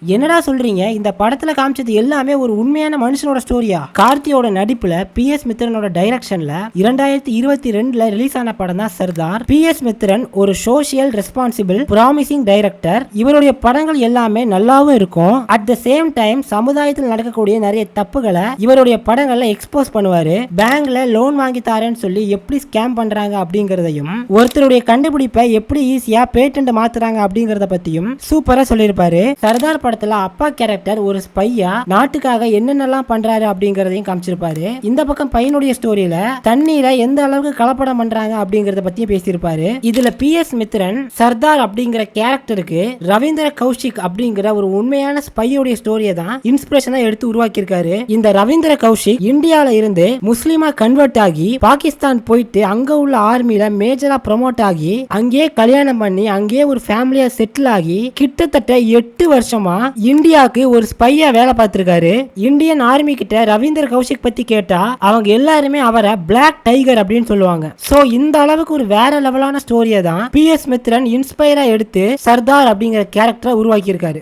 என்னடா சொல்றீங்க? இந்த படத்துல காமிச்சது எல்லாமே ஒரு உண்மையான மனுஷனோட ஸ்டோரியா? கார்த்தியோட நடிப்புல பி.எஸ். மித்ரனோட டைரக்ஷன்ல 2022ல ரிலீஸ் ஆன படம் தான் சர்தார். பி.எஸ். மித்ரன் ஒரு சோஷியல் ரெஸ்பான்சிபிள் ப்ராமிசிங் டைரக்டர். இவருடைய படங்கள் எல்லாமே நல்லாவும் இருக்கும். அட் த சேம் டைம் சமுதாயத்தில் நடக்கக்கூடிய நிறைய தப்புகளை இவருடைய படங்கள்ல எக்ஸ்போஸ் பண்ணுவாரு. பேங்க்ல லோன் வாங்கி தாரேன்னு சொல்லி எப்படி ஸ்கேம் பண்றாங்க அப்படிங்கறதையும், ஒருத்தருடைய கண்டுபிடிப்பை எப்படி ஈஸியா பேட்டன்ட் மாத்துறாங்க அப்படிங்கறத பத்தியும் சூப்பரா சொல்லியிருப்பாரு. சர்தார் படத்துல அப்பா கேரக்டர் ஒரு ஸ்பையா நாட்டுக்காக என்னென்னலாம் பண்றாரு அப்படிங்கறதையும் காமிச்சிருப்பாரு. இந்த பக்கம் பையனுடைய ஸ்டோரியில தண்ணீரை எந்த அளவுக்கு கலப்படம் பண்றாங்க அப்படிங்கறத பத்தியும் பேசியிருப்பாரு. இதுல பி.எஸ். மித்ரன் சர்தார் அப்படிங்கிற கேரக்டருக்கு ரவீந்திர கௌஷிக் அப்படிங்கிற ஒரு உண்மையான ஸ்பையோடைய ஸ்டோரியை தான் இன்ஸ்பிரேஷனா எடுத்து உருவாக்கி இருக்காரு. இந்த ரவீந்திர கௌஷிக் இந்தியால இருந்து முஸ்லிமா கன்வெர்ட் ஆகி பாகிஸ்தான் போயிட்டு அங்க உள்ள ஆர்மில மேஜரா ப்ரமோட் ஆகி அங்கேயே கல்யாணம் பண்ணி அங்கேயே ஒரு ஃபேமிலியா செட்டில் ஆகி கிட்டத்தட்ட 8 வருஷமா இந்தியாவுக்கு ஒரு ஸ்பையா வேலை பார்த்திருக்காரு. இந்தியன் ஆர்மி கிட்ட ரவீந்திர கௌஷிக் பத்தி கேட்டா அவங்க எல்லாருமே அவரை பிளாக் டைகர் அப்படின்னு சொல்லுவாங்க. சோ இந்த அளவுக்கு ஒரு வேற லெவலான ஸ்டோரியை தான் பி.எஸ். மித்ரன் இன்ஸ்பயரா எடுத்து சர்தார் அப்படிங்கிற கேரக்டரை உருவாக்கி இருக்காரு.